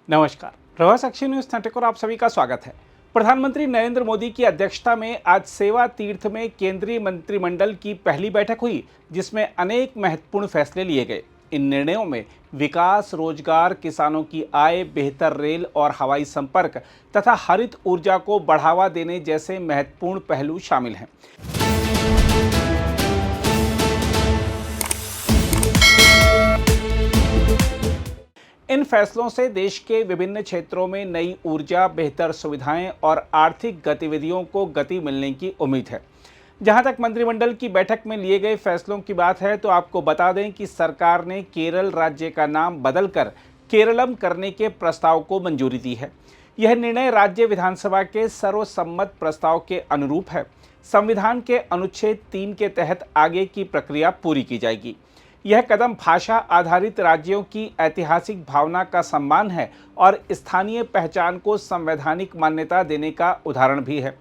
नमस्कार। प्रवास action news 30 और आप सभी का स्वागत है। प्रधानमंत्री नरेंद्र मोदी की अध्यक्षता में आज सेवा तीर्थ में केंद्रीय मंत्रिमंडल की पहली बैठक हुई, जिसमें अनेक महत्वपूर्ण फैसले लिए गए। इन निर्णयों में विकास, रोजगार, किसानों की आय, बेहतर रेल और हवाई संपर्क तथा हरित ऊर्जा को बढ़ावा देने जैसे महत्वपूर्ण पहलू शामिल हैं। इन फैसलों से देश के विभिन्न क्षेत्रों में नई ऊर्जा, बेहतर सुविधाएं और आर्थिक गतिविधियों को गति मिलने की उम्मीद है। जहां तक मंत्रिमंडल की बैठक में लिए गए फैसलों की बात है, तो आपको बता दें कि सरकार ने केरल राज्य का नाम बदलकर केरलम करने के प्रस्ताव को मंजूरी दी है। यह निर्णय राज्य विधानसभा के सर्वसम्मत प्रस्ताव के अनुरूप है। संविधान के अनुच्छेद 3 के तहत आगे की प्रक्रिया पूरी की जाएगी। यह कदम भाषा आधारित राज्यों की ऐतिहासिक भावना का सम्मान है और स्थानीय पहचान को संवैधानिक मान्यता देने का उदाहरण भी है।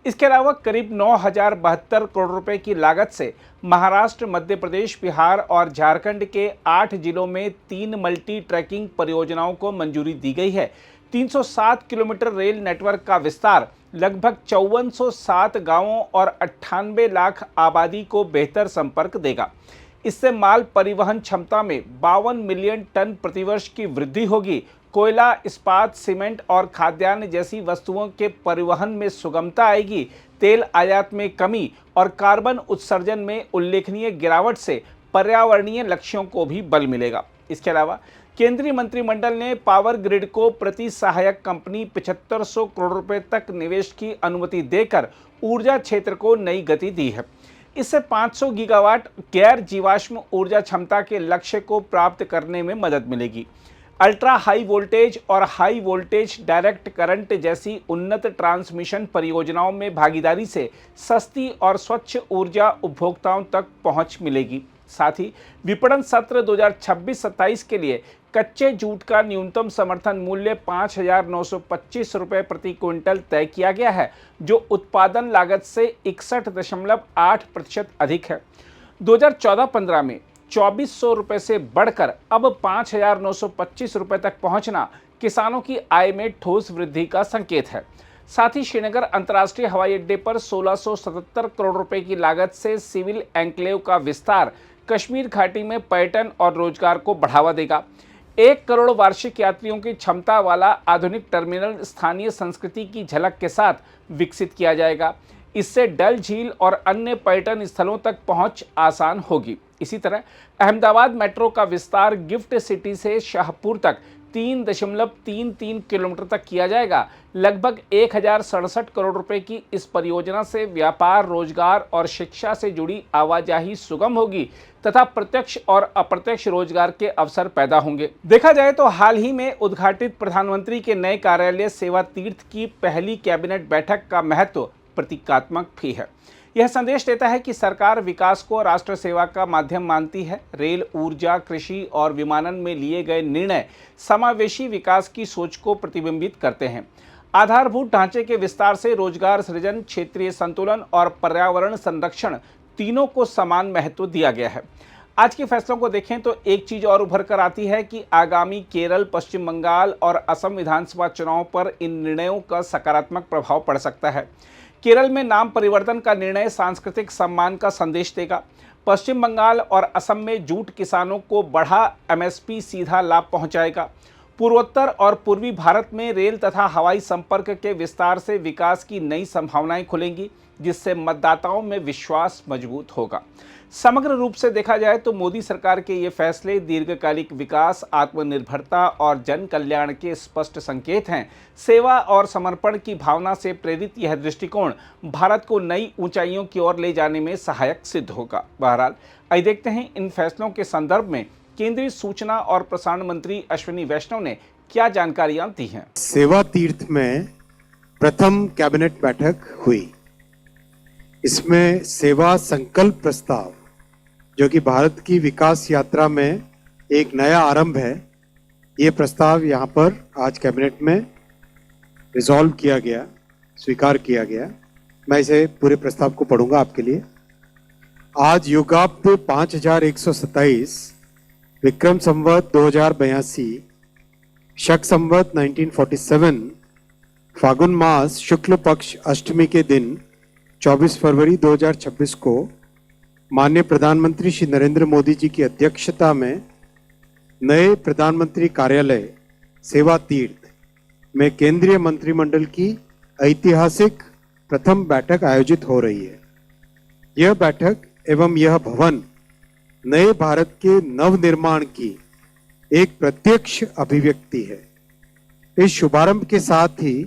इसके अलावा करीब 9,072 करोड़ रुपए की लागत से महाराष्ट्र, मध्य प्रदेश, बिहार और झारखंड के 8 जिलों में 3 मल्टी ट्रैकिंग परियोजनाओं को मंजूरी दी गई है। 307 किलोमीटर रेल नेटवर्क का विस्तार लगभग 5407 गांवों और 98 लाख आबादी को बेहतर संपर्क देगा। इससे माल परिवहन क्षमता में 52 मिलियन टन प्रतिवर्ष की वृद्धि होगी। कोयला, इस्पात, सीमेंट और खाद्यान्न जैसी वस्तुओं के परिवहन में सुगमता आएगी। तेल आयात में कमी और कार्बन उत्सर्जन में उल्लेखनीय गिरावट से पर्यावरणीय लक्ष्यों को भी बल मिलेगा। इसके अलावा केंद्रीय मंत्रिमंडल ने पावर ग्रिड को प्रति सहायक कंपनी 7500 करोड़ रुपए तक निवेश की अनुमति देकर ऊर्जा क्षेत्र को नई गति दी है। इससे 500 गीगावाट गैर जीवाश्म ऊर्जा क्षमता के लक्ष्य को प्राप्त करने में मदद मिलेगी। अल्ट्रा हाई वोल्टेज और हाई वोल्टेज डायरेक्ट करंट जैसी उन्नत ट्रांसमिशन परियोजनाओं में भागीदारी से सस्ती और स्वच्छ ऊर्जा उपभोक्ताओं तक पहुंच मिलेगी। साथ ही विपणन सत्र 2026-27 के लिए कच्चे जूट का न्यूनतम समर्थन मूल्य 5,925 रुपये प्रति क्विंटल तय किया गया है, जो उत्पादन लागत से 61.8% अधिक है। 2014-15 में 2,400 रुपये से बढ़कर अब 5,925 रुपये तक पहुंचना किसानों की आय में ठोस वृद्धि का संकेत है। साथ ही श्रीनगर अंतर्राष्ट्रीय हवाई अड्डे पर 1,677 करोड़ रुपए की लागत से सिविल एन्क्लेव का विस्तार कश्मीर घाटी में पर्यटन और रोजगार को बढ़ावा देगा। 1 करोड़ वार्षिक यात्रियों की क्षमता वाला आधुनिक टर्मिनल स्थानीय संस्कृति की झलक के साथ विकसित किया जाएगा। इससे डल झील और अन्य पर्यटन स्थलों तक पहुंच आसान होगी। इसी तरह अहमदाबाद मेट्रो का विस्तार गिफ्ट सिटी से शाहपुर तक 3.33 किलोमीटर तक किया जाएगा। लगभग 1,067 करोड़ रुपए की इस परियोजना से व्यापार, रोजगार और शिक्षा से जुड़ी आवाजाही सुगम होगी तथा प्रत्यक्ष और अप्रत्यक्ष रोजगार के अवसर पैदा होंगे। देखा जाए तो हाल ही में उद्घाटित प्रधानमंत्री के नए कार्यालय सेवा तीर्थ की पहली कैबिनेट बैठक का महत्व प्रतीकात्मक भी है। यह संदेश देता है कि सरकार विकास को राष्ट्र सेवा का माध्यम मानती है। रेल, ऊर्जा, कृषि और विमानन में लिए गए निर्णय समावेशी विकास की सोच को प्रतिबिंबित करते हैं। आधारभूत ढांचे के विस्तार से रोजगार सृजन, क्षेत्रीय संतुलन और पर्यावरण संरक्षण तीनों को समान महत्व दिया गया है। आज के फैसलों को देखें तो एक चीज और उभर कर आती है कि आगामी केरल, पश्चिम बंगाल और असम विधानसभा चुनाव पर इन निर्णयों का सकारात्मक प्रभाव पड़ सकता है। केरल में नाम परिवर्तन का निर्णय सांस्कृतिक सम्मान का संदेश देगा। पश्चिम बंगाल और असम में जूट किसानों को बढ़ा एमएसपी सीधा लाभ पहुंचाएगा। पूर्वोत्तर और पूर्वी भारत में रेल तथा हवाई संपर्क के विस्तार से विकास की नई संभावनाएं खुलेंगी, जिससे मतदाताओं में विश्वास मजबूत होगा। समग्र रूप से देखा जाए तो मोदी सरकार के ये फैसले दीर्घकालिक विकास, आत्मनिर्भरता और जन कल्याण के स्पष्ट संकेत हैं। सेवा और समर्पण की भावना से प्रेरित यह दृष्टिकोण भारत को नई ऊंचाइयों की ओर ले जाने में सहायक सिद्ध होगा। बहरहाल, आइए देखते हैं इन फैसलों के संदर्भ में केंद्रीय सूचना और प्रसारण मंत्री अश्विनी वैष्णव ने क्या जानकारियां दी हैं। सेवा तीर्थ में प्रथम कैबिनेट बैठक हुई। इसमें सेवा संकल्प प्रस्ताव, जो कि भारत की विकास यात्रा में एक नया आरंभ है, ये प्रस्ताव यहाँ पर आज कैबिनेट में रिजॉल्व किया गया, स्वीकार किया गया। मैं इसे पूरे प्रस्ताव को पढ़ूंगा आपके लिए। आज युगाब्द 5127 विक्रम संवत 2082 शक संवत 1947 फागुन मास शुक्ल पक्ष अष्टमी के दिन 24 फरवरी 2026 को माननीय प्रधानमंत्री श्री नरेंद्र मोदी जी की अध्यक्षता में नए प्रधानमंत्री कार्यालय सेवा तीर्थ में केंद्रीय मंत्रिमंडल की ऐतिहासिक प्रथम बैठक आयोजित हो रही है। यह बैठक एवं यह भवन नए भारत के नवनिर्माण की एक प्रत्यक्ष अभिव्यक्ति है। इस शुभारंभ के साथ ही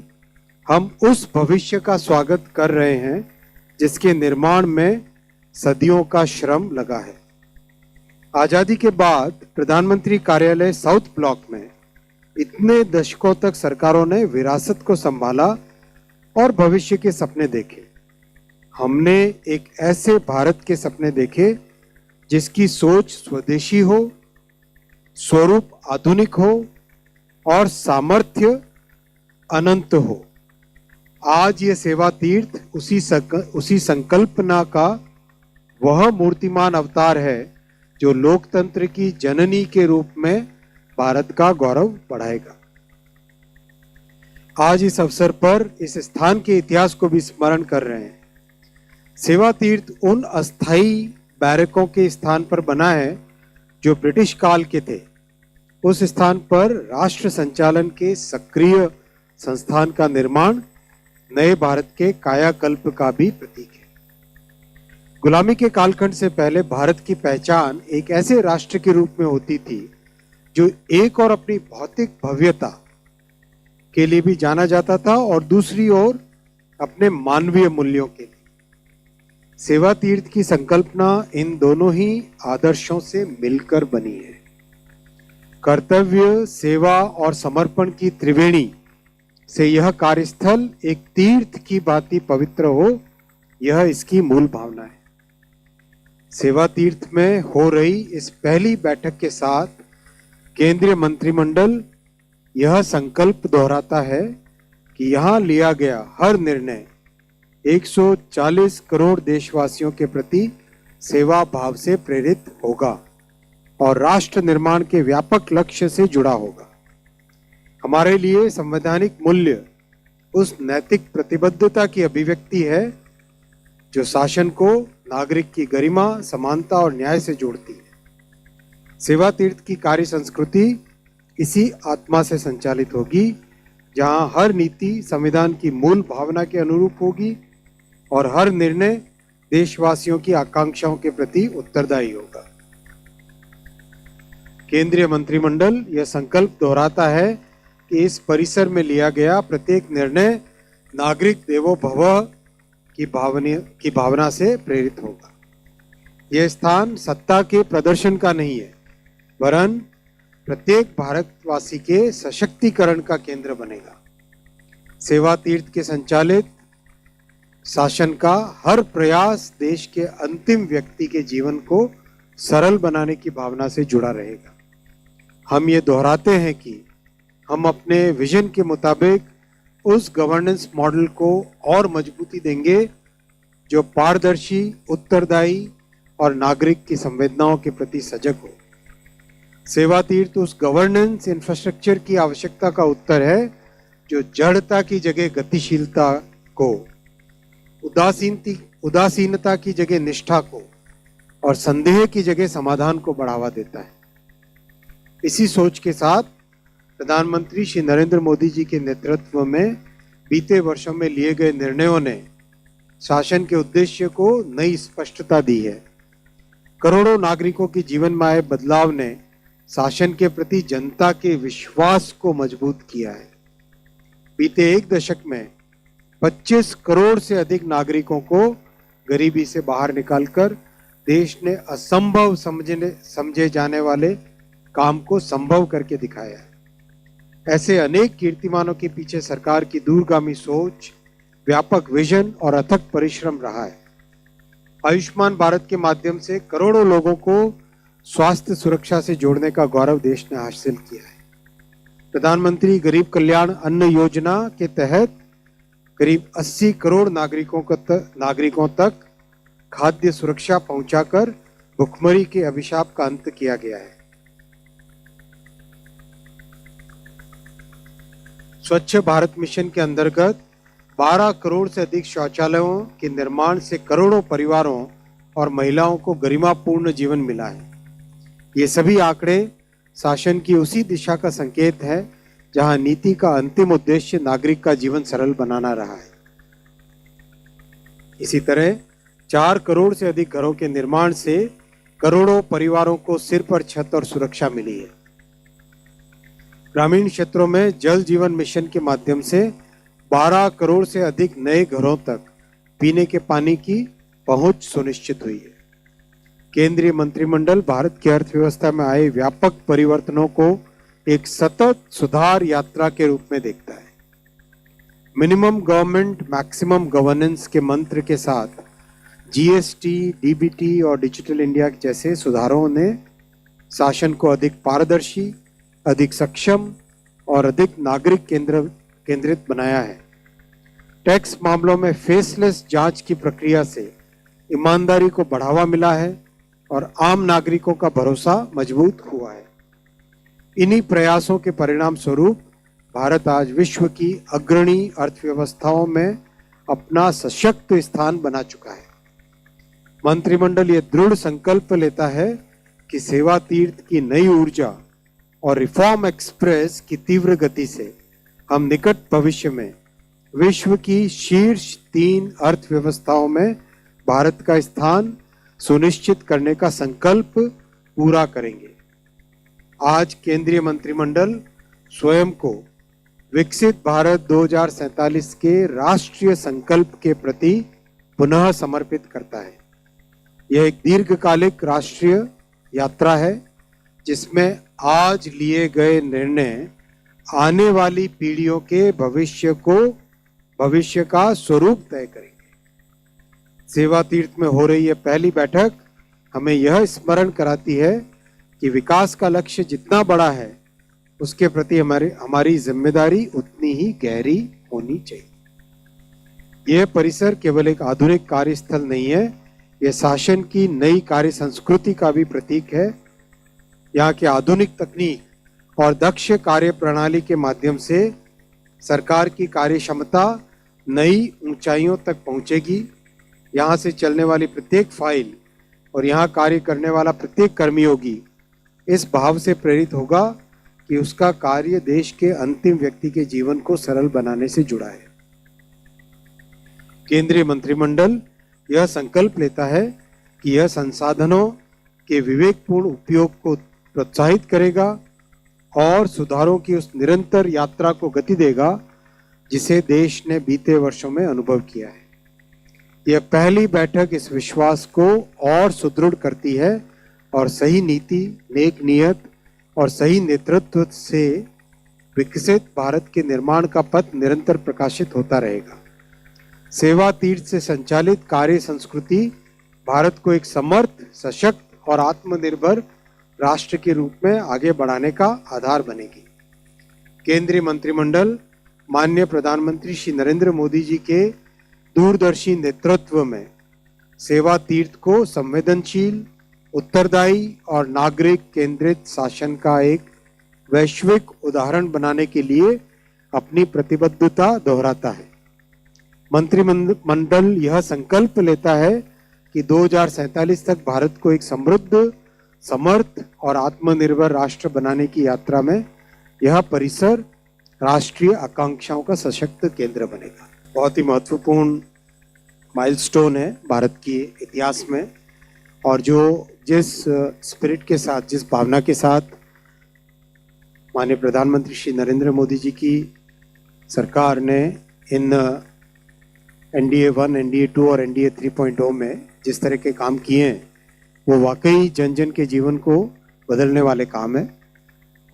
हम उस भविष्य का स्वागत कर रहे हैं जिसके निर्माण में सदियों का श्रम लगा है। आजादी के बाद प्रधानमंत्री कार्यालय साउथ ब्लॉक में इतने दशकों तक सरकारों ने विरासत को संभाला और भविष्य के सपने देखे। हमने एक ऐसे भारत के सपने देखे जिसकी सोच स्वदेशी हो, स्वरूप आधुनिक हो और सामर्थ्य अनंत हो। आज ये सेवा तीर्थ उसी संकल्पना का वह मूर्तिमान अवतार है जो लोकतंत्र की जननी के रूप में भारत का गौरव बढ़ाएगा। आज इस अवसर पर इस स्थान के इतिहास को भी स्मरण कर रहे हैं। सेवा तीर्थ उन अस्थाई बैरकों के स्थान पर बना है जो ब्रिटिश काल के थे। उस स्थान पर राष्ट्र संचालन के सक्रिय संस्थान का निर्माण नए भारत के कायाकल्प का भी प्रतीक है। गुलामी के कालखंड से पहले भारत की पहचान एक ऐसे राष्ट्र के रूप में होती थी जो एक और अपनी भौतिक भव्यता के लिए भी जाना जाता था और दूसरी ओर अपने मानवीय मूल्यों के लिए। सेवा तीर्थ की संकल्पना इन दोनों ही आदर्शों से मिलकर बनी है। कर्तव्य, सेवा और समर्पण की त्रिवेणी से यह कार्यस्थल एक तीर्थ की भांति पवित्र हो, यह इसकी मूल भावना है। सेवा तीर्थ में हो रही इस पहली बैठक के साथ केंद्रीय मंत्रिमंडल यह संकल्प दोहराता है कि यहां लिया गया हर निर्णय 140 करोड़ देशवासियों के प्रति सेवा भाव से प्रेरित होगा और राष्ट्र निर्माण के व्यापक लक्ष्य से जुड़ा होगा। हमारे लिए संवैधानिक मूल्य उस नैतिक प्रतिबद्धता की अभिव्यक्ति है जो शासन को नागरिक की गरिमा, समानता और न्याय से जोड़ती है। सेवा तीर्थ की कार्य संस्कृति इसी आत्मा से संचालित होगी, जहां हर नीति संविधान की मूल भावना के अनुरूप होगी और हर निर्णय देशवासियों की आकांक्षाओं के प्रति उत्तरदायी होगा। केंद्रीय मंत्रिमंडल यह संकल्प दोहराता है कि इस परिसर में लिया गया प्रत्येक निर्णय नागरिक देवो भव की भावना से प्रेरित होगा। यह स्थान सत्ता के प्रदर्शन का नहीं है, वरन प्रत्येक भारतवासी के सशक्तिकरण का केंद्र बनेगा। सेवा तीर्थ के संचालित शासन का हर प्रयास देश के अंतिम व्यक्ति के जीवन को सरल बनाने की भावना से जुड़ा रहेगा। हम ये दोहराते हैं कि हम अपने विजन के मुताबिक उस गवर्नेंस मॉडल को और मजबूती देंगे जो पारदर्शी, उत्तरदायी और नागरिक की संवेदनाओं के प्रति सजग हो। सेवा तीर्थ उस गवर्नेंस इंफ्रास्ट्रक्चर की आवश्यकता का उत्तर है जो जड़ता की जगह गतिशीलता को, उदासीनता की जगह निष्ठा को और संदेह की जगह समाधान को बढ़ावा देता है। इसी सोच के साथ प्रधानमंत्री श्री नरेंद्र मोदी जी के नेतृत्व में बीते वर्षों में लिए गए निर्णयों ने शासन के उद्देश्य को नई स्पष्टता दी है। करोड़ों नागरिकों के जीवन में आए बदलाव ने शासन के प्रति जनता के विश्वास को मजबूत किया है। बीते एक दशक में 25 करोड़ से अधिक नागरिकों को गरीबी से बाहर निकालकर देश ने असंभव समझे जाने वाले काम को संभव करके दिखाया है। ऐसे अनेक कीर्तिमानों के पीछे सरकार की दूरगामी सोच, व्यापक विजन और अथक परिश्रम रहा है। आयुष्मान भारत के माध्यम से करोड़ों लोगों को स्वास्थ्य सुरक्षा से जोड़ने का गौरव देश ने हासिल किया है। प्रधानमंत्री गरीब कल्याण अन्न योजना के तहत करीब 80 करोड़ नागरिकों तक खाद्य सुरक्षा पहुंचाकर भुखमरी के अभिशाप का अंत किया गया है। स्वच्छ भारत मिशन के अंतर्गत 12 करोड़ से अधिक शौचालयों के निर्माण से करोड़ों परिवारों और महिलाओं को गरिमापूर्ण जीवन मिला है। ये सभी आंकड़े शासन की उसी दिशा का संकेत है जहां नीति का अंतिम उद्देश्य नागरिक का जीवन सरल बनाना रहा है। इसी तरह 4 करोड़ से अधिक घरों के निर्माण से करोड़ों परिवारों को सिर पर छत और सुरक्षा मिली है। ग्रामीण क्षेत्रों में जल जीवन मिशन के माध्यम से 12 करोड़ से अधिक नए घरों तक पीने के पानी की पहुंच सुनिश्चित हुई है। केंद्रीय मंत्रिमंडल भारत की अर्थव्यवस्था में आए व्यापक परिवर्तनों को एक सतत सुधार यात्रा के रूप में देखता है। मिनिमम गवर्नमेंट मैक्सिमम गवर्नेंस के मंत्र के साथ जीएसटी, डीबीटी और डिजिटल इंडिया जैसे सुधारों ने शासन को अधिक पारदर्शी, अधिक सक्षम और अधिक नागरिक केंद्रित बनाया है। टैक्स मामलों में फेसलेस जांच की प्रक्रिया से ईमानदारी को बढ़ावा मिला है और आम नागरिकों का भरोसा मजबूत हुआ है। इन्हीं प्रयासों के परिणाम स्वरूप भारत आज विश्व की अग्रणी अर्थव्यवस्थाओं में अपना सशक्त स्थान बना चुका है। मंत्रिमंडल ये दृढ़ संकल्प लेता है कि सेवा तीर्थ की नई ऊर्जा और रिफॉर्म एक्सप्रेस की तीव्र गति से हम निकट भविष्य में विश्व की शीर्ष 3 अर्थव्यवस्थाओं में भारत का स्थान सुनिश्चित करने का संकल्प पूरा करेंगे। आज केंद्रीय मंत्रिमंडल स्वयं को विकसित भारत 2047 के राष्ट्रीय संकल्प के प्रति पुनः समर्पित करता है। यह एक दीर्घकालिक राष्ट्रीय यात्रा है जिसमें आज लिए गए निर्णय आने वाली पीढ़ियों के भविष्य का स्वरूप तय करेंगे। सेवा तीर्थ में हो रही यह पहली बैठक हमें यह स्मरण कराती है कि विकास का लक्ष्य जितना बड़ा है उसके प्रति हमारी जिम्मेदारी उतनी ही गहरी होनी चाहिए। यह परिसर केवल एक आधुनिक कार्यस्थल नहीं है, यह शासन की नई कार्य संस्कृति का भी प्रतीक है। यहाँ की आधुनिक तकनीक और दक्ष कार्य प्रणाली के माध्यम से सरकार की कार्य क्षमता नई ऊंचाइयों तक पहुंचेगी। यहाँ से चलने वाली प्रत्येक फाइल और यहाँ कार्य करने वाला प्रत्येक कर्मयोगी इस भाव से प्रेरित होगा कि उसका कार्य देश के अंतिम व्यक्ति के जीवन को सरल बनाने से जुड़ा है। केंद्रीय मंत्रिमंडल यह संकल्प लेता है कि यह संसाधनों के विवेकपूर्ण उपयोग को प्रोत्साहित करेगा और सुधारों की उस निरंतर यात्रा को गति देगा जिसे देश ने बीते वर्षों में अनुभव किया है। यह पहली बैठक इस विश्वास को और सुदृढ़ करती है और सही नीति, नेक नियत और सही नेतृत्व से विकसित भारत के निर्माण का पथ निरंतर प्रकाशित होता रहेगा। सेवा तीर्थ से संचालित कार्य संस्कृति भारत को एक समर्थ, सशक्त और आत्मनिर्भर राष्ट्र के रूप में आगे बढ़ाने का आधार बनेगी। केंद्रीय मंत्रिमंडल माननीय प्रधानमंत्री श्री नरेंद्र मोदी जी के दूरदर्शी नेतृत्व में सेवा तीर्थ को संवेदनशील, उत्तरदायी और नागरिक केंद्रित शासन का एक वैश्विक उदाहरण बनाने के लिए अपनी प्रतिबद्धता दोहराता है। मंत्रिमंडल यह संकल्प लेता है कि 2047 तक भारत को एक समृद्ध, समर्थ और आत्मनिर्भर राष्ट्र बनाने की यात्रा में यह परिसर राष्ट्रीय आकांक्षाओं का सशक्त केंद्र बनेगा। बहुत ही महत्वपूर्ण माइलस्टोन है भारत के इतिहास में, और जो जिस स्पिरिट के साथ, जिस भावना के साथ माननीय प्रधानमंत्री श्री नरेंद्र मोदी जी की सरकार ने इन NDA 1, NDA 2 और NDA 3.0 में जिस तरह के काम किए हैं वो वाकई जन जन के जीवन को बदलने वाले काम है।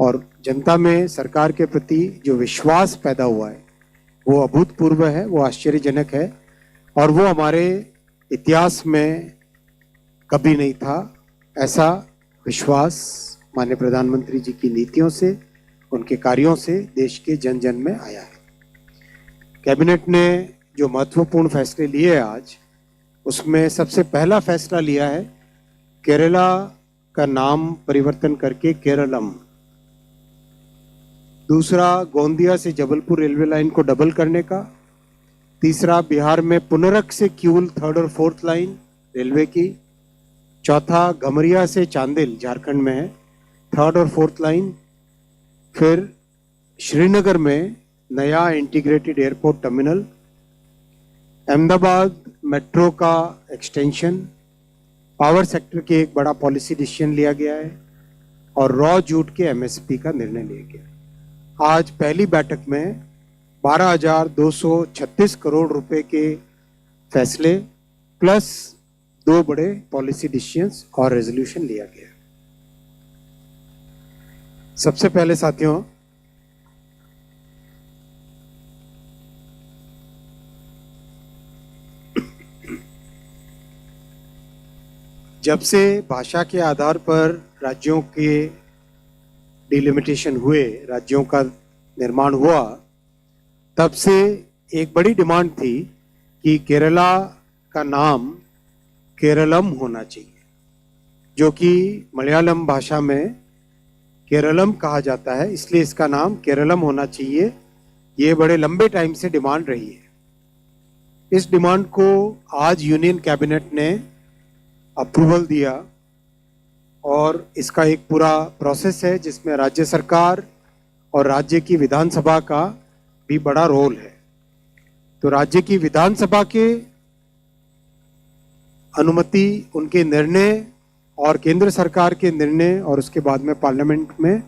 और जनता में सरकार के प्रति जो विश्वास पैदा हुआ है वो अभूतपूर्व है, वो आश्चर्यजनक है, और वो हमारे इतिहास में कभी नहीं था। ऐसा विश्वास माननीय प्रधानमंत्री जी की नीतियों से, उनके कार्यों से देश के जन जन में आया है। कैबिनेट ने जो महत्वपूर्ण फैसले लिए आज, उसमें सबसे पहला फैसला लिया है केरला का नाम परिवर्तन करके केरलम। दूसरा गोंदिया से जबलपुर रेलवे लाइन को डबल करने का, तीसरा बिहार में पुनरक से किऊल 3rd और 4th लाइन रेलवे की, चौथा गमरिया से चांदिल झारखंड में है 3rd और 4th लाइन, फिर श्रीनगर में नया integrated airport terminal, Ahmedabad metro का एक्सटेंशन, पावर सेक्टर के एक बड़ा पॉलिसी डिसीजन लिया गया है और रॉ जूट के एमएसपी का निर्णय लिया गया। आज पहली बैठक में 12,236 करोड़ रुपए के फैसले प्लस 2 बड़े पॉलिसी डिसीजंस और रेजोल्यूशन लिया गया। सबसे पहले साथियों, जब से भाषा के आधार पर राज्यों के डिलिमिटेशन हुए, राज्यों का निर्माण हुआ, तब से एक बड़ी डिमांड थी कि केरला का नाम केरलम होना चाहिए, जो कि मलयालम भाषा में केरलम कहा जाता है, इसलिए इसका नाम केरलम होना चाहिए। ये बड़े लंबे टाइम से डिमांड रही है। इस डिमांड को आज यूनियन कैबिनेट ने अप्रूवल दिया और इसका एक पूरा प्रोसेस है जिसमें राज्य सरकार और राज्य की विधानसभा का भी बड़ा रोल है। तो राज्य की विधानसभा के अनुमति, उनके निर्णय और केंद्र सरकार के निर्णय और उसके बाद में पार्लियामेंट में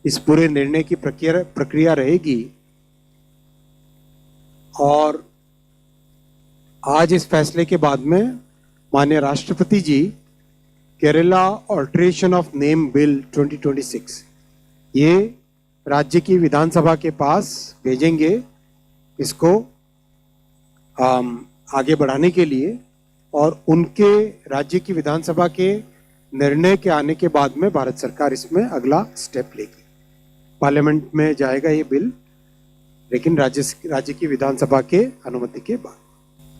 इस पूरे निर्णय की प्रक्रिया रहेगी। और आज इस फैसले के बाद में माननीय राष्ट्रपति ji Kerala alteration of name bill 2026 ये राज्य की विधानसभा के पास भेजेंगे, इसको आगे बढ़ाने के लिए, और उनके राज्य की विधानसभा के निर्णय के आने के बाद में भारत सरकार इसमें अगला स्टेप लेगी। पार्लियामेंट में जाएगा ये बिल, लेकिन राज्य की विधानसभा के अनुमति के बाद।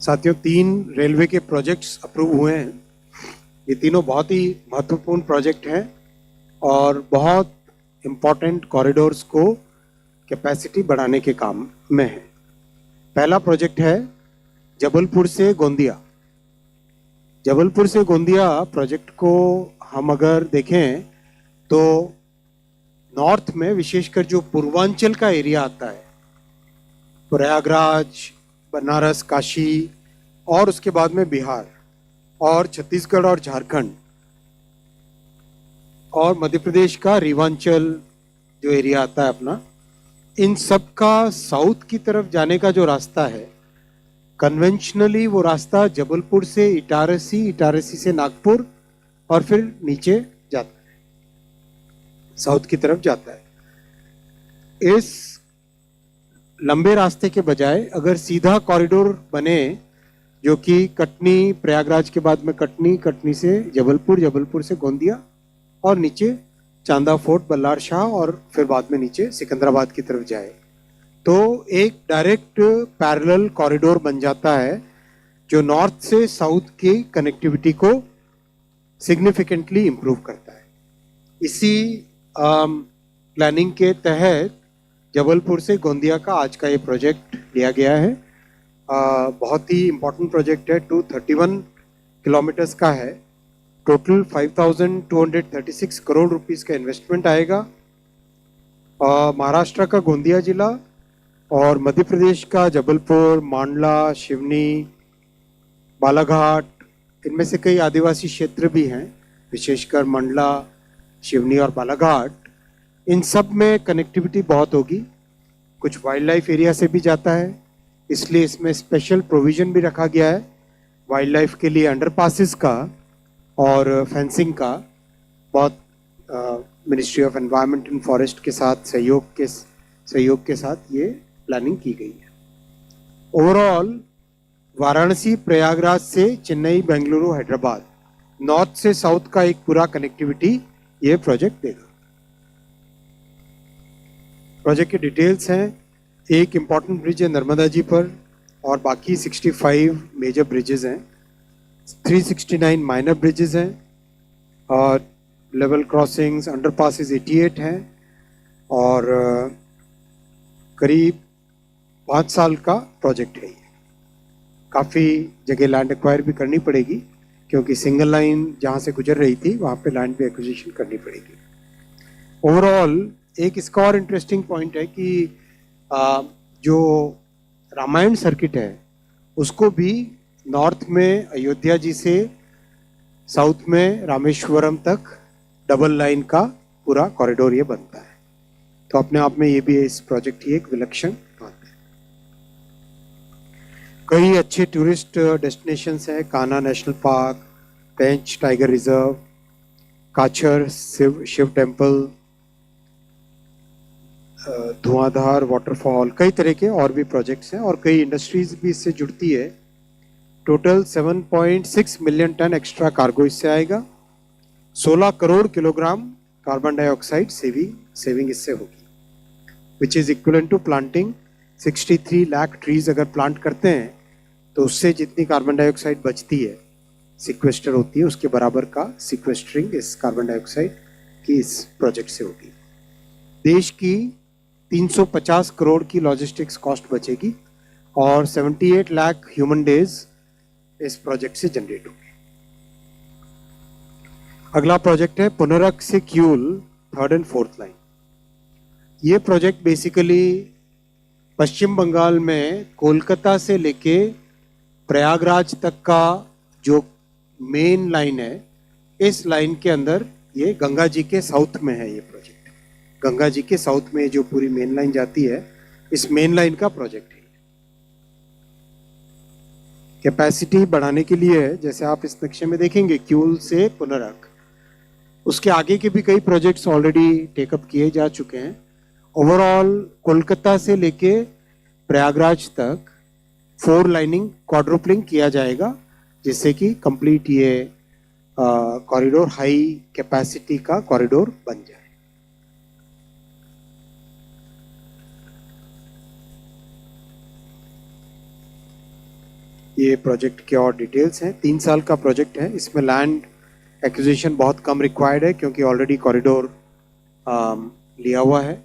साथियों, 3 रेलवे के प्रोजेक्ट्स अप्रूव हुए हैं। ये तीनों बहुत ही महत्वपूर्ण प्रोजेक्ट हैं और बहुत इम्पोर्टेंट कॉरिडोर्स को कैपेसिटी बढ़ाने के काम में है। पहला प्रोजेक्ट है जबलपुर से गोंदिया। जबलपुर से गोंदिया प्रोजेक्ट को हम अगर देखें तो नॉर्थ में, विशेषकर जो पूर्वांचल का एरिया आता है, प्रयागराज, बनारस, काशी और उसके बाद में बिहार और छत्तीसगढ़ और झारखंड और मध्य प्रदेश का रीवांचल जो एरिया आता है अपना, इन सब का साउथ की तरफ जाने का जो रास्ता है, कन्वेंशनली वो रास्ता जबलपुर से इटारसी, इटारसी से नागपुर और फिर नीचे जाता है, साउथ की तरफ जाता है। इस लंबे रास्ते के बजाय अगर सीधा कॉरिडोर बने, जो कि कटनी, प्रयागराज के बाद में कटनी, कटनी से जबलपुर, जबलपुर से गोंदिया और नीचे चांदा फोर्ट, बल्लार शाह और फिर बाद में नीचे सिकंदराबाद की तरफ जाए, तो एक डायरेक्ट पैरेलल कॉरिडोर बन जाता है जो नॉर्थ से साउथ की कनेक्टिविटी को सिग्निफिकेंटली इम्प्रूव करता है। इसी प्लानिंग के तहत जबलपुर से गोंदिया का आज का ये प्रोजेक्ट लिया गया है। बहुत ही इम्पोर्टेंट प्रोजेक्ट है, 231 किलोमीटर्स का है। टोटल 5,236 करोड़ रुपीस का इन्वेस्टमेंट आएगा। महाराष्ट्र का गोंदिया जिला और मध्य प्रदेश का जबलपुर, मांडला, शिवनी, बालाघाट, इनमें से कई आदिवासी क्षेत्र भी हैं, विशेषकर मंडला, शिवनी और बालाघाट। इन सब में कनेक्टिविटी बहुत होगी। कुछ वाइल्ड लाइफ एरिया से भी जाता है, इसलिए इसमें स्पेशल प्रोविजन भी रखा गया है वाइल्ड लाइफ के लिए, अंडरपासेस का और फेंसिंग का। बहुत ministry of environment and forest के साथ सहयोग के साथ ये प्लानिंग की गई है। ओवरऑल वाराणसी, प्रयागराज से चेन्नई, बेंगलुरु, हैदराबाद, नॉर्थ से साउथ का एक पूरा कनेक्टिविटी ये प्रोजेक्ट देगा। प्रोजेक्ट के डिटेल्स हैं, एक इम्पॉर्टेंट ब्रिज है नर्मदा जी पर और बाकी 65 मेजर ब्रिजेस हैं, 369 माइनर ब्रिजेस हैं और लेवल क्रॉसिंग्स, अंडरपासेस 88 हैं और करीब 5 साल का प्रोजेक्ट है ये। काफ़ी जगह लैंड एक्वायर भी करनी पड़ेगी क्योंकि सिंगल लाइन जहाँ से गुजर रही थी वहाँ पे लैंड भी एक्विजिशन करनी पड़ेगी। ओवरऑल एक इसका और इंटरेस्टिंग पॉइंट है कि जो रामायण सर्किट है उसको भी नॉर्थ में अयोध्या जी से साउथ में रामेश्वरम तक डबल लाइन का पूरा कॉरिडोर ये बनता है। तो अपने आप में ये भी इस प्रोजेक्ट की एक विलक्षण बात है। कई अच्छे टूरिस्ट डेस्टिनेशंस हैं, कान्हा नेशनल पार्क, पेंच टाइगर रिजर्व, काचर शिव टेम्पल, धुआंधार वाटरफॉल, कई तरह के और भी प्रोजेक्ट्स हैं और कई इंडस्ट्रीज भी इससे जुड़ती है। Total 7.6 million tonne extra cargo इससे आएगा। 16 crore kilogram carbon dioxide saving इससे होगी, which is equivalent to planting 63 lakh trees. अगर प्लांट करते हैं तो उससे जितनी कार्बन डाइऑक्साइड बचती है, सिक्वेस्टर होती है, उसके बराबर का सिक्वेस्टरिंग इस कार्बन डाइऑक्साइड की इस प्रोजेक्ट से होगी। देश की 350 करोड़ की लॉजिस्टिक्स कॉस्ट बचेगी और 78 लाख ह्यूमन डेज इस प्रोजेक्ट से जनरेट होंगे। अगला प्रोजेक्ट है पुनरक से Kiul 3rd and 4th line. ये प्रोजेक्ट बेसिकली पश्चिम बंगाल में कोलकाता से लेके प्रयागराज तक का जो मेन लाइन है, इस लाइन के अंदर ये गंगा जी के साउथ में है। ये प्रोजेक्ट गंगा जी के साउथ में जो पूरी मेन लाइन जाती है, इस मेन लाइन का प्रोजेक्ट है। कैपेसिटी बढ़ाने के लिए है, जैसे आप इस नक्शे में देखेंगे क्यूल से पुनरक, उसके आगे के भी कई प्रोजेक्ट्स ऑलरेडी टेकअप किए जा चुके हैं। ओवरऑल कोलकाता से लेके प्रयागराज तक 4 लाइनिंग क्वाड्रुपलिंग किया जाएगा, जिससे कि कंप्लीट ये कॉरिडोर हाई कैपेसिटी का कॉरिडोर बन जाए। ये प्रोजेक्ट के और डिटेल्स हैं। 3 साल का प्रोजेक्ट है। इसमें लैंड एक्विजिशन बहुत कम रिक्वायर्ड है क्योंकि ऑलरेडी कॉरिडोर लिया हुआ है।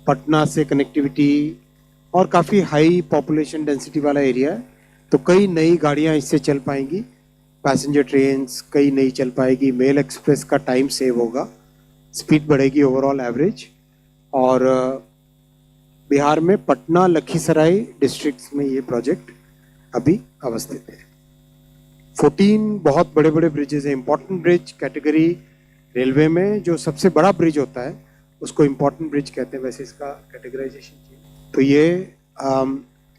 पटना से कनेक्टिविटी और काफ़ी हाई पॉपुलेशन डेंसिटी वाला एरिया है, तो कई नई गाड़ियाँ इससे चल पाएंगी। पैसेंजर ट्रेन्स कई नई चल पाएगी। मेल एक्सप्रेस का टाइम सेव होगा, स्पीड बढ़ेगी ओवरऑल एवरेज। और बिहार में पटना लखीसराय डिस्ट्रिक्ट्स में ये प्रोजेक्ट अभी अवस्थित है। 14 बहुत बड़े बड़े ब्रिजेस हैं। इम्पोर्टेंट ब्रिज कैटेगरी रेलवे में जो सबसे बड़ा ब्रिज होता है उसको इम्पोर्टेंट ब्रिज कहते हैं, वैसे इसका कैटेगराइजेशन चाहिए। तो ये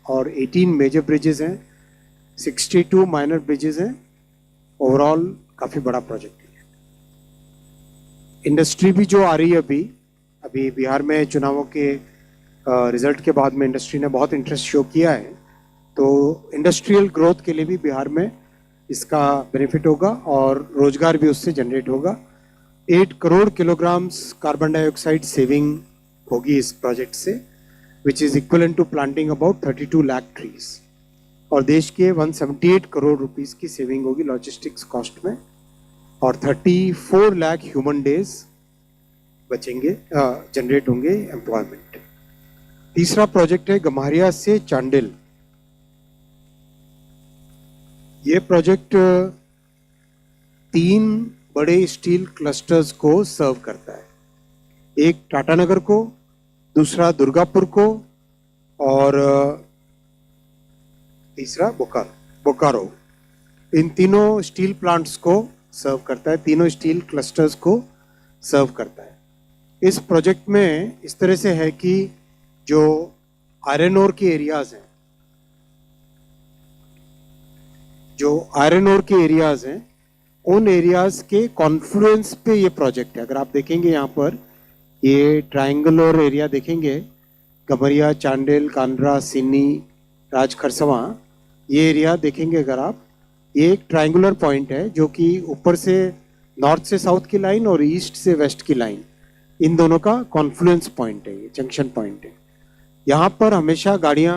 और 18 मेजर ब्रिजेस हैं, 62 माइनर ब्रिजेस हैं। ओवरऑल काफ़ी बड़ा प्रोजेक्ट है। इंडस्ट्री भी जो आ रही है अभी बिहार में चुनावों के रिजल्ट के बाद में इंडस्ट्री ने बहुत इंटरेस्ट शो किया है, तो इंडस्ट्रियल ग्रोथ के लिए भी बिहार में इसका बेनिफिट होगा और रोजगार भी उससे जनरेट होगा। 8 crore kilograms carbon dioxide saving होगी इस प्रोजेक्ट से, which is equivalent to planting about 32 lakh trees. और देश के 178 करोड़ रुपीस की सेविंग होगी लॉजिस्टिक्स कॉस्ट में, और 34 लाख ह्यूमन डेज बचेंगे, जनरेट होंगे एम्प्लॉयमेंट। तीसरा प्रोजेक्ट है गम्हरिया से चांडिल। ये प्रोजेक्ट 3 बड़े स्टील क्लस्टर्स को सर्व करता है। एक टाटानगर को, दूसरा दुर्गापुर को और तीसरा बोकारो। इन तीनों स्टील प्लांट्स को सर्व करता है, तीनों स्टील क्लस्टर्स को सर्व करता है। इस प्रोजेक्ट में इस तरह से है कि जो आयरन ओर के एरियाज हैं, उन एरियाज के कॉन्फ्लुएंस पे ये प्रोजेक्ट है। अगर आप देखेंगे यहाँ पर ये ट्रायंगुलर एरिया देखेंगे, गम्हरिया, चांडिल, कांड्रा, सिन्नी, राजखरसवा, ये एरिया देखेंगे अगर आप, ये एक ट्रायंगुलर पॉइंट है जो कि ऊपर से नॉर्थ से साउथ की लाइन और ईस्ट से वेस्ट की लाइन, इन दोनों का कॉन्फ्लुएंस पॉइंट है, ये जंक्शन पॉइंट है। यहाँ पर हमेशा गाड़ियाँ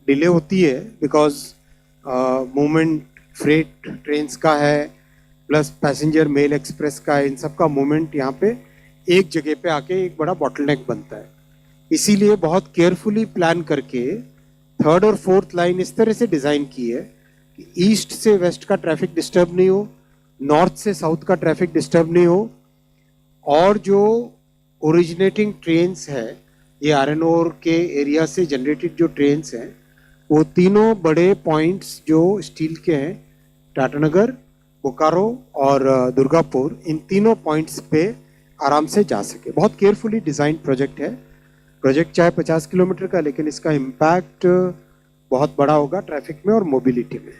डिले होती है बिकॉज मूवमेंट फ्रेट ट्रेन्स का है, प्लस पैसेंजर मेल एक्सप्रेस का है, इन सब का मूवमेंट यहाँ पे एक जगह पे आके एक बड़ा बॉटलनेक बनता है। इसीलिए बहुत केयरफुली प्लान करके थर्ड और फोर्थ लाइन इस तरह से डिजाइन की है कि ईस्ट से वेस्ट का ट्रैफिक डिस्टर्ब नहीं हो, नॉर्थ से साउथ का ट्रैफिक डिस्टर्ब नहीं हो, और जो ओरिजिनेटिंग ट्रेन्स है, ये आरएनओर के एरिया से जनरेटेड जो ट्रेन्स हैं, वो तीनों बड़े पॉइंट्स जो स्टील के हैं, टाटानगर, बोकारो और दुर्गापुर, इन तीनों पॉइंट्स पे आराम से जा सके। बहुत केयरफुली डिजाइन प्रोजेक्ट है। प्रोजेक्ट चाहे 50 किलोमीटर का, लेकिन इसका इम्पैक्ट बहुत बड़ा होगा ट्रैफिक में और मोबिलिटी में।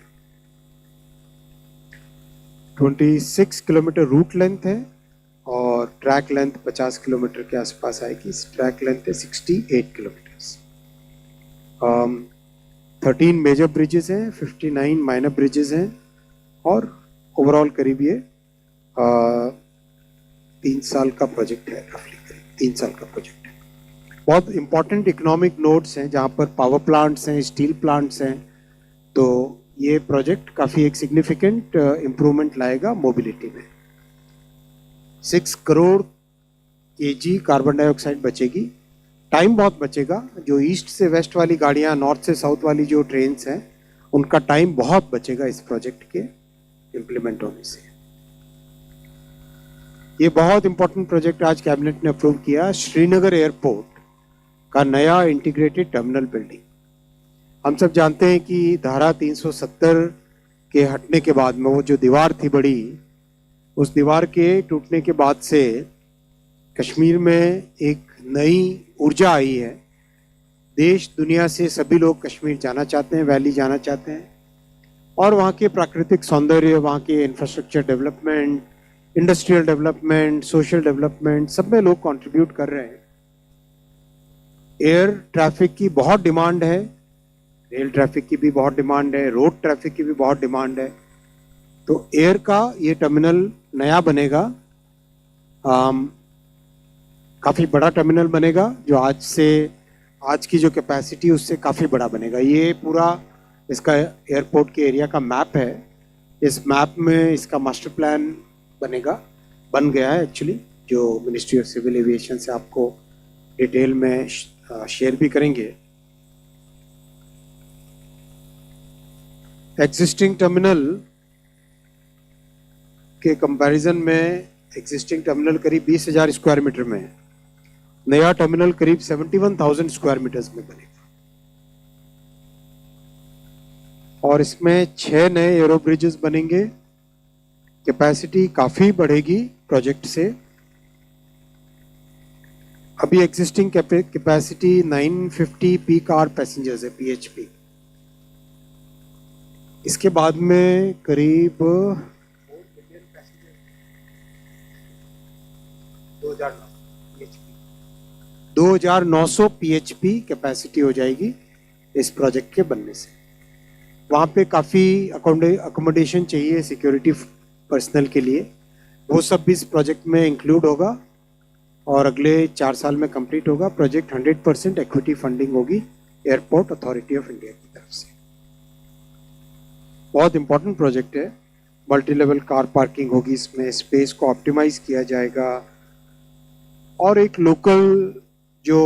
26 किलोमीटर रूट लेंथ है और ट्रैक लेंथ 50 किलोमीटर के आसपास आएगी। ट्रैक लेंथ है 68 किलोमीटर्स। 13 मेजर ब्रिजेस हैं, 59 माइनर ब्रिजेस हैं, और ओवरऑल करीब ये 3 साल का प्रोजेक्ट है, रफली करीब 3 साल का प्रोजेक्ट है। बहुत इंपॉर्टेंट इकोनॉमिक नोड्स हैं जहाँ पर पावर प्लांट्स हैं, स्टील प्लांट्स हैं, तो ये प्रोजेक्ट काफ़ी एक सिग्निफिकेंट इम्प्रूवमेंट लाएगा मोबिलिटी में। 6 करोड़ केजी कार्बन डाइऑक्साइड बचेगी, टाइम बहुत बचेगा। जो ईस्ट से वेस्ट वाली गाड़ियाँ, नॉर्थ से साउथ वाली जो ट्रेन्स हैं, उनका टाइम बहुत बचेगा इस प्रोजेक्ट के इम्प्लीमेंट होने से। ये बहुत इंपॉर्टेंट प्रोजेक्ट आज कैबिनेट ने अप्रूव किया, श्रीनगर एयरपोर्ट का नया इंटीग्रेटेड टर्मिनल बिल्डिंग। हम सब जानते हैं कि धारा 370 के हटने के बाद में वो जो दीवार थी बड़ी, उस दीवार के टूटने के बाद से कश्मीर में एक नई ऊर्जा आई है। देश दुनिया से सभी लोग कश्मीर जाना चाहते हैं, वैली जाना चाहते हैं, और वहाँ के प्राकृतिक सौंदर्य, वहाँ के infrastructure development, industrial development, social development, सब में लोग कंट्रीब्यूट कर रहे हैं। एयर ट्रैफिक की बहुत डिमांड है, रेल ट्रैफिक की भी बहुत डिमांड है, रोड ट्रैफिक की भी बहुत डिमांड है। तो एयर का ये टर्मिनल नया बनेगा, काफ़ी बड़ा टर्मिनल बनेगा, जो आज की जो कैपेसिटी उससे काफ़ी बड़ा बनेगा। ये पूरा इसका एयरपोर्ट के एरिया का मैप है। इस मैप में इसका मास्टर प्लान बन गया है एक्चुअली, जो मिनिस्ट्री ऑफ सिविल एविएशन से आपको डिटेल में शेयर भी करेंगे। एग्जिस्टिंग टर्मिनल के कंपैरिजन में एग्जिस्टिंग टर्मिनल करीब 20,000 स्क्वायर मीटर में है, नया टर्मिनल करीब 71,000 स्क्वायर मीटर्स में बनेगा, और इसमें 6 नए एरो ब्रिजेस बनेंगे। कैपेसिटी काफ़ी बढ़ेगी प्रोजेक्ट से। अभी existing capacity 950 peak hour passengers है, PHP। इसके बाद में करीब 2,900 PHP कैपेसिटी हो जाएगी इस प्रोजेक्ट के बनने से। वहाँ पे काफ़ी अकोमोडेशन चाहिए सिक्योरिटी पर्सनल के लिए, वो सब भी इस प्रोजेक्ट में इंक्लूड होगा, और अगले 4 साल में कंप्लीट होगा। प्रोजेक्ट 100% इक्विटी फंडिंग होगी एयरपोर्ट अथॉरिटी ऑफ इंडिया की तरफ से। बहुत इंपॉर्टेंट प्रोजेक्ट है। मल्टी लेवल कार पार्किंग होगी इसमें, स्पेस को ऑप्टिमाइज किया जाएगा, और एक लोकल जो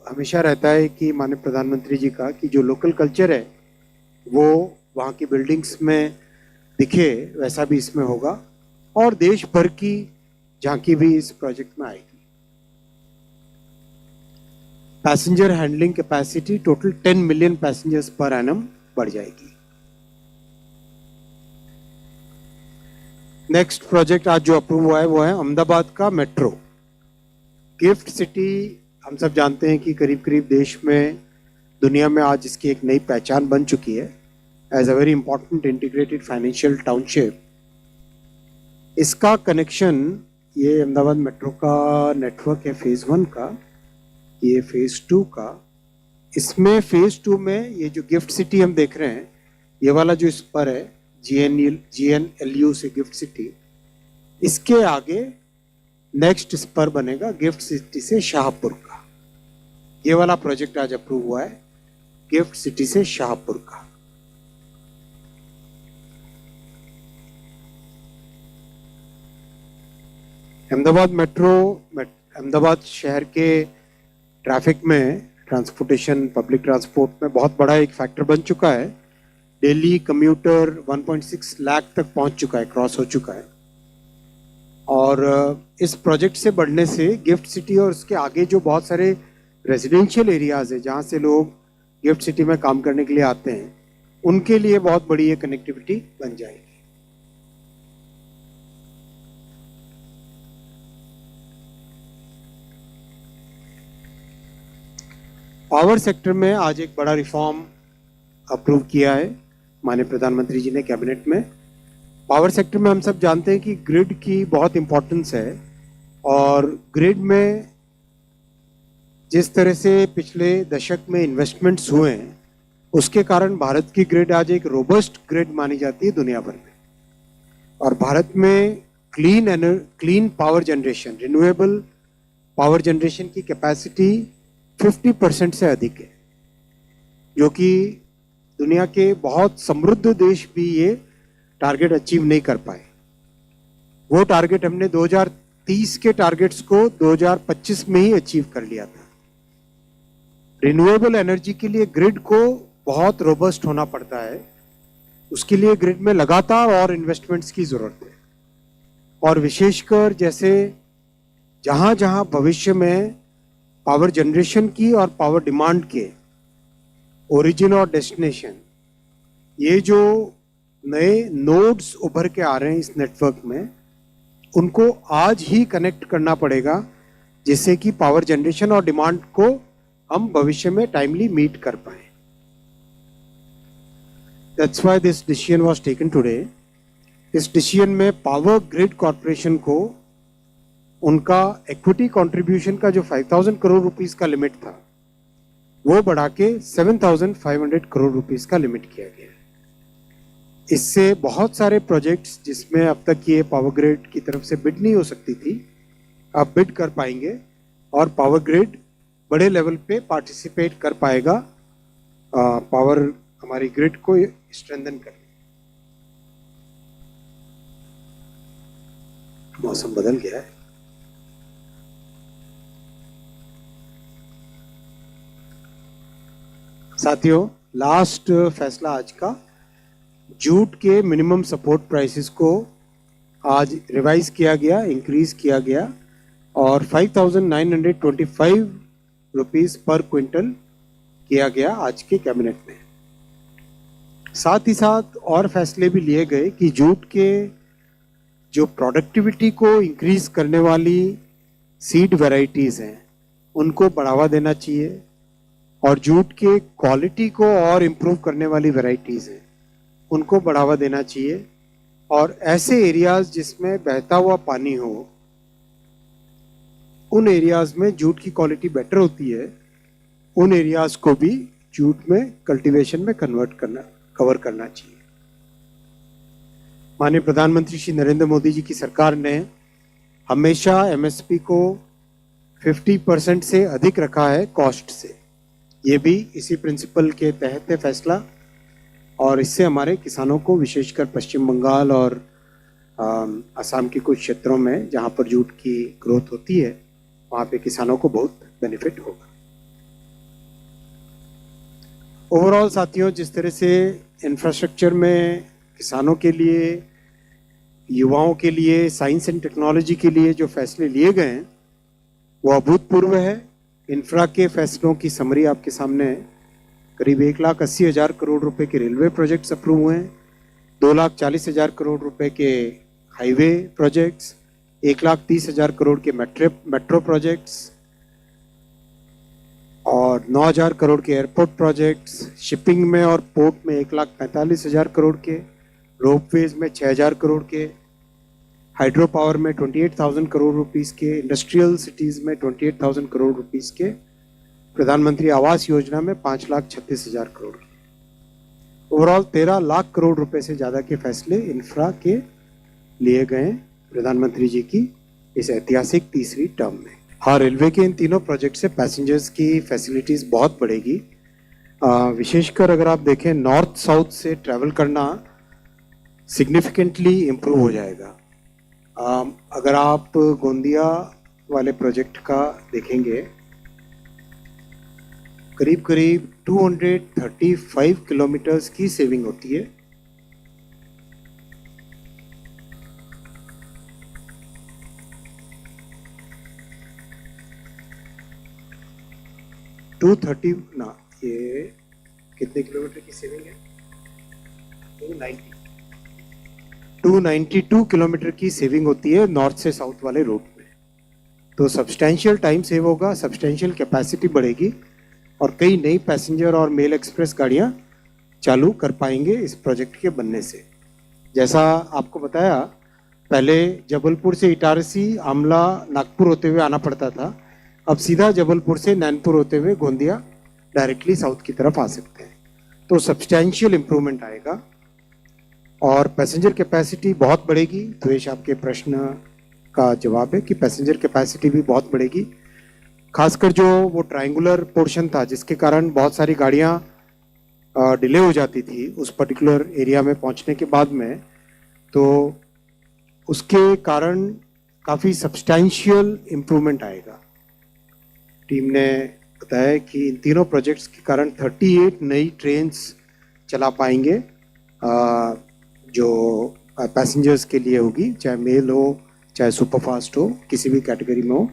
हमेशा रहता है कि माननीय प्रधानमंत्री जी का कि जो लोकल कल्चर है वो वहाँ की बिल्डिंग्स में दिखे, वैसा भी इसमें होगा, और देश भर की झांकी भी इस प्रोजेक्ट में आएगी। Passenger handling capacity total 10 million passengers per annum बढ़ जाएगी। नेक्स्ट प्रोजेक्ट आज जो अप्रूव हुआ है वो है अहमदाबाद का मेट्रो। गिफ्ट सिटी हम सब जानते हैं कि करीब करीब देश में, दुनिया में आज इसकी एक नई पहचान बन चुकी है as a very important integrated financial township. इसका कनेक्शन, ये अहमदाबाद मेट्रो का नेटवर्क है फेज़ 1 का, ये फेज़ 2 का। इसमें फेज़ 2 में ये जो गिफ्ट सिटी हम देख रहे हैं, ये वाला जो इस पर है GNLU से गिफ्ट सिटी, इसके आगे नेक्स्ट स्पर बनेगा गिफ्ट सिटी से शाहपुर का। ये वाला प्रोजेक्ट आज अप्रूव हुआ है गिफ्ट सिटी से शाहपुर का। अहमदाबाद मेट्रो अहमदाबाद शहर के ट्रैफिक में, ट्रांसपोर्टेशन, पब्लिक ट्रांसपोर्ट में बहुत बड़ा एक फैक्टर बन चुका है। डेली कम्यूटर 1.6 लाख तक पहुंच चुका है, क्रॉस हो चुका है। और इस प्रोजेक्ट से बढ़ने से गिफ्ट सिटी और उसके आगे जो बहुत सारे रेजिडेंशियल एरियाज है जहां से लोग गिफ्ट सिटी में काम करने के लिए आते हैं, उनके लिए बहुत बड़ी ये कनेक्टिविटी बन जाएगी। पावर सेक्टर में आज एक बड़ा रिफॉर्म अप्रूव किया है माननीय प्रधानमंत्री जी ने कैबिनेट में। पावर सेक्टर में हम सब जानते हैं कि ग्रिड की बहुत इंपॉर्टेंस है, और ग्रिड में जिस तरह से पिछले दशक में इन्वेस्टमेंट्स हुए हैं, उसके कारण भारत की ग्रिड आज एक रोबस्ट ग्रिड मानी जाती है दुनिया भर में। और भारत में clean power generation, renewable power generation की कैपेसिटी 50% से अधिक है, जो कि दुनिया के बहुत समृद्ध देश भी ये टारगेट अचीव नहीं कर पाए। वो टारगेट हमने 2030 के टारगेट्स को 2025 में ही अचीव कर लिया था। रिन्यूएबल एनर्जी के लिए ग्रिड को बहुत रोबस्ट होना पड़ता है, उसके लिए ग्रिड में लगातार और इन्वेस्टमेंट्स की जरूरत है। और विशेषकर जैसे जहां जहां भविष्य में पावर जनरेशन की और पावर डिमांड के ओरिजिन और डेस्टिनेशन, ये जो नए नोड्स उभर के आ रहे हैं इस नेटवर्क में, उनको आज ही कनेक्ट करना पड़ेगा, जिससे कि पावर जनरेशन और डिमांड को हम भविष्य में टाइमली मीट कर पाए। That's why this decision was taken today. इस डिसीजन में पावर ग्रिड कॉर्पोरेशन को उनका इक्विटी कंट्रीब्यूशन का जो 5,000 करोड़ रुपीस का लिमिट था, वो बढ़ा के 7,500 करोड़ रुपीस का लिमिट किया गया। इससे बहुत सारे प्रोजेक्ट्स जिसमें अब तक ये पावर ग्रिड की तरफ से बिड नहीं हो सकती थी, अब बिड कर पाएंगे और पावर ग्रिड बड़े लेवल पे पार्टिसिपेट कर पाएगा पावर हमारी ग्रिड को स्ट्रेंथन करने। मौसम बदल गया है। साथियों, लास्ट फैसला आज का, जूट के मिनिमम सपोर्ट प्राइसेस को आज रिवाइज किया गया, इंक्रीज किया गया और 5,925 रुपीस पर क्विंटल किया गया आज के कैबिनेट में। साथ ही साथ और फैसले भी लिए गए कि जूट के जो प्रोडक्टिविटी को इंक्रीज करने वाली सीड वैरायटीज हैं, उनको बढ़ावा देना चाहिए, और जूट के क्वालिटी को और इम्प्रूव करने वाली वैरायटीज हैं, उनको बढ़ावा देना चाहिए। और ऐसे एरियाज जिसमें बहता हुआ पानी हो, उन एरियाज में जूट की क्वालिटी बेटर होती है, उन एरियाज को भी जूट में कल्टीवेशन में कवर करना चाहिए। माननीय प्रधानमंत्री श्री नरेंद्र मोदी जी की सरकार ने हमेशा एमएसपी को 50% से अधिक रखा है कॉस्ट से। ये भी इसी प्रिंसिपल के तहत है फैसला, और इससे हमारे किसानों को, विशेषकर पश्चिम बंगाल और असम के कुछ क्षेत्रों में जहाँ पर जूट की ग्रोथ होती है, वहाँ पे किसानों को बहुत बेनिफिट होगा। ओवरऑल साथियों, जिस तरह से इंफ्रास्ट्रक्चर में किसानों के लिए, युवाओं के लिए, साइंस एंड टेक्नोलॉजी के लिए जो फैसले लिए गए हैं, वो अभूतपूर्व है। इंफ्रा के फैसलों की समरी आपके सामने है। करीब 1,80,000 करोड़ रुपए के रेलवे प्रोजेक्ट्स अप्रूव हुए हैं, 2,40,000 करोड़ रुपए के हाईवे प्रोजेक्ट्स, 1,30,000 करोड़ के मेट्रो प्रोजेक्ट्स और 9,000 करोड़ के एयरपोर्ट प्रोजेक्ट्स, शिपिंग में और पोर्ट में 1,45,000 करोड़ के, रोपवेज में 6,000 करोड़ के, हाइड्रो पावर में 28,000 करोड़ रुपीस के, इंडस्ट्रियल सिटीज में 28,000 करोड़ रुपीस के, प्रधानमंत्री आवास योजना में 5,36,000 करोड़ के। ओवरऑल 13 लाख करोड़ रुपए से ज्यादा के फैसले इंफ्रा के लिए गए प्रधानमंत्री जी की इस ऐतिहासिक तीसरी टर्म में। हाँ, रेलवे के इन तीनों प्रोजेक्ट से पैसेंजर्स की फैसिलिटीज बहुत बढ़ेगी। विशेषकर अगर आप देखें, नॉर्थ साउथ से ट्रैवल करना सिग्निफिकेंटली इम्प्रूव हो जाएगा। अगर आप गोंदिया वाले प्रोजेक्ट का देखेंगे, करीब करीब 235 किलोमीटर्स की सेविंग होती है। ये कितने किलोमीटर की सेविंग है? 292 किलोमीटर की सेविंग होती है नॉर्थ से साउथ वाले रूट में। तो सब्सटेंशियल टाइम सेव होगा, सब्सटेंशियल कैपेसिटी बढ़ेगी और कई नई पैसेंजर और मेल एक्सप्रेस गाड़ियां चालू कर पाएंगे इस प्रोजेक्ट के बनने से। जैसा आपको बताया, पहले जबलपुर से इटारसी, आमला, नागपुर होते हुए आना पड़ता था। अब सीधा जबलपुर से नैनपुर होते हुए गोंदिया डायरेक्टली साउथ की तरफ आ सकते हैं। तो सब्सटेंशियल इंप्रूवमेंट आएगा और पैसेंजर कैपेसिटी बहुत बढ़ेगी। द्वेष, आपके प्रश्न का जवाब है कि पैसेंजर कैपेसिटी भी बहुत बढ़ेगी। खासकर जो वो ट्रायंगुलर पोर्शन था जिसके कारण बहुत सारी गाड़ियां डिले हो जाती थी उस पर्टिकुलर एरिया में पहुंचने के बाद में, तो उसके कारण काफ़ी सब्सटेंशियल इम्प्रूवमेंट आएगा। टीम ने बताया कि इन तीनों प्रोजेक्ट्स के कारण 38 नई ट्रेन्स चला पाएंगे जो पैसेंजर्स के लिए होगी, चाहे मेल हो चाहे सुपरफास्ट हो, किसी भी कैटेगरी में हो।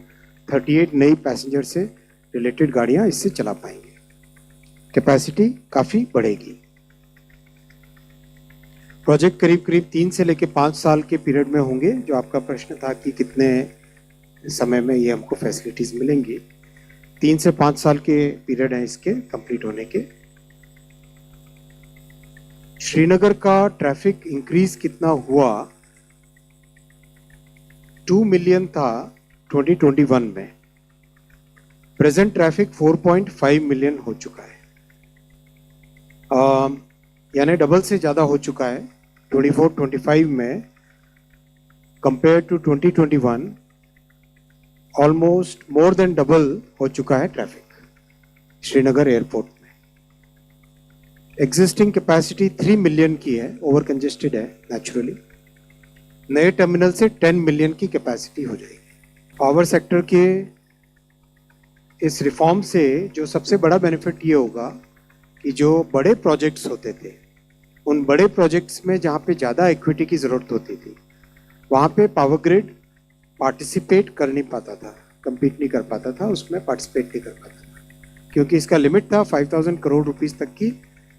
38 नई पैसेंजर से रिलेटेड गाड़ियां इससे चला पाएंगे। कैपेसिटी काफ़ी बढ़ेगी। प्रोजेक्ट करीब करीब 3 से लेकर 5 साल के पीरियड में होंगे। जो आपका प्रश्न था कि कितने समय में ये हमको फैसिलिटीज़ मिलेंगी, 3 से 5 साल के पीरियड हैं इसके कंप्लीट होने के। श्रीनगर का ट्रैफिक इंक्रीज कितना हुआ? 2 मिलियन था 2021 में, प्रेजेंट ट्रैफिक 4.5 मिलियन हो चुका है, यानी डबल से ज़्यादा हो चुका है 24-25 में compare to 2021। Almost more than double हो चुका है ट्रैफिक श्रीनगर एयरपोर्ट में। एग्जिस्टिंग कैपेसिटी 3 मिलियन की है, ओवर कंजेस्टेड है नेचुरली। नए टर्मिनल से 10 मिलियन की कैपेसिटी हो जाएगी। पावर सेक्टर के इस रिफॉर्म से जो सबसे बड़ा बेनिफिट ये होगा कि जो बड़े प्रोजेक्ट्स होते थे, उन बड़े प्रोजेक्ट्स में जहाँ पे ज़्यादा इक्विटी की ज़रूरत होती थी, वहाँ पे पावर ग्रिड पार्टिसिपेट कर नहीं पाता था, compete नहीं कर पाता था, उसमें पार्टिसिपेट नहीं कर पाता था, क्योंकि इसका लिमिट था 5,000 करोड़ रुपीस तक की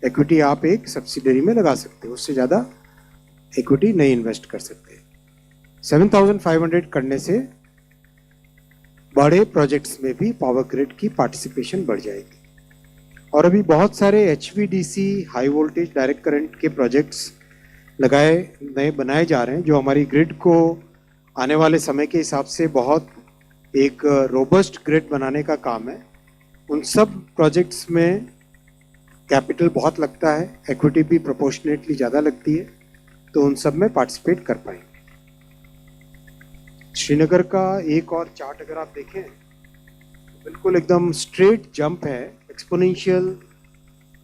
इक्विटी आप एक सब्सिडरी में लगा सकते हो, उससे ज़्यादा इक्विटी नहीं इन्वेस्ट कर सकते। 7,500 करने से बड़े प्रोजेक्ट्स में भी पावर ग्रिड की पार्टिसिपेशन बढ़ जाएगी। और अभी बहुत सारे HVDC high voltage direct current के प्रोजेक्ट्स नए बनाए जा रहे हैं, जो हमारी ग्रिड को आने वाले समय के हिसाब से बहुत एक रोबस्ट ग्रिड बनाने का काम है। उन सब प्रोजेक्ट्स में कैपिटल बहुत लगता है, इक्विटी भी प्रोपोर्शनेटली ज़्यादा लगती है, तो उन सब में पार्टिसिपेट कर पाएंगे। श्रीनगर का एक और चार्ट अगर आप देखें, बिल्कुल एकदम स्ट्रेट जंप है, एक्सपोनेंशियल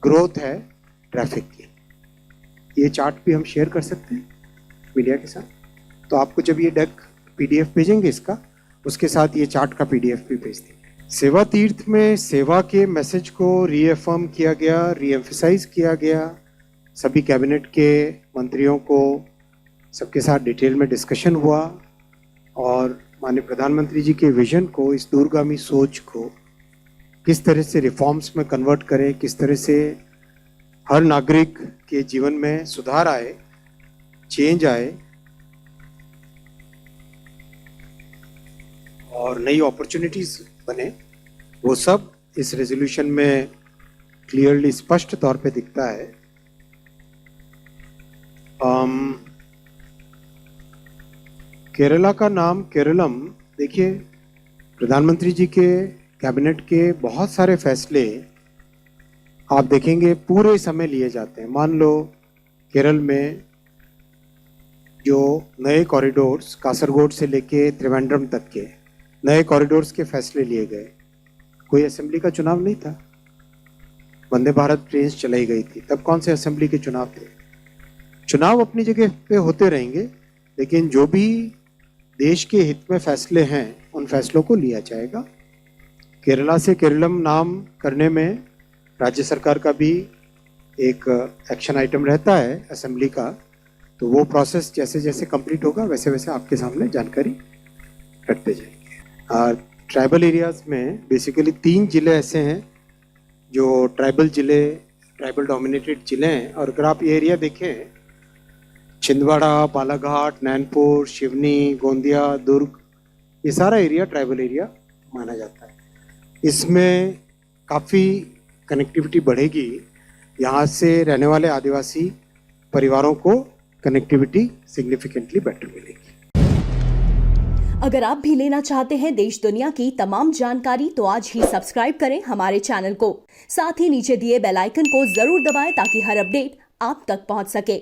ग्रोथ है ट्रैफिक की। ये चार्ट भी हम शेयर कर सकते हैं मीडिया के साथ। तो आपको जब ये डेक PDF भेजेंगे इसका, उसके साथ ये चार्ट का PDF भी भेज देंगे। सेवा तीर्थ में सेवा के मैसेज को रीअफर्म किया गया, रीएम्फसाइज किया गया। सभी कैबिनेट के मंत्रियों को सबके साथ डिटेल में डिस्कशन हुआ और माननीय प्रधानमंत्री जी के विजन को, इस दूरगामी सोच को किस तरह से रिफॉर्म्स में कन्वर्ट करें, किस तरह से हर नागरिक के जीवन में सुधार आए, चेंज आए और नई अपॉर्चुनिटीज बने, वो सब इस रेजोल्यूशन में क्लियरली स्पष्ट तौर पे दिखता है। केरला का नाम केरलम, देखिए प्रधानमंत्री जी के कैबिनेट के बहुत सारे फैसले आप देखेंगे पूरे समय लिए जाते हैं। मान लो केरल में जो नए कॉरिडोर्स कासरगोड से लेके त्रिवेंद्रम तक के नए कॉरिडोर्स के फैसले लिए गए, कोई असेंबली का चुनाव नहीं था। वंदे भारत ट्रेन चलाई गई थी, तब कौन से असेंबली के चुनाव थे? चुनाव अपनी जगह पे होते रहेंगे, लेकिन जो भी देश के हित में फैसले हैं उन फैसलों को लिया जाएगा। केरला से केरलम नाम करने में राज्य सरकार का भी एक एक्शन आइटम रहता है असेंबली का, तो वो प्रोसेस जैसे जैसे कंप्लीट होगा वैसे वैसे आपके सामने जानकारी रखते जाएंगे। ट्राइबल एरियाज में बेसिकली 3 जिले ऐसे हैं जो ट्राइबल डोमिनेटेड जिले हैं। और अगर आप ये एरिया देखें, छिंदवाड़ा, बालाघाट, नैनपुर, शिवनी, गोंदिया, दुर्ग, ये सारा एरिया ट्राइबल एरिया माना जाता है। इसमें काफ़ी कनेक्टिविटी बढ़ेगी। यहाँ से रहने वाले आदिवासी परिवारों को कनेक्टिविटी सिग्निफिकेंटली बेटर मिलेगी। अगर आप भी लेना चाहते हैं देश दुनिया की तमाम जानकारी तो आज ही सब्सक्राइब करें हमारे चैनल को। साथ ही नीचे दिए बेल आइकन को जरूर दबाएं ताकि हर अपडेट आप तक पहुंच सके।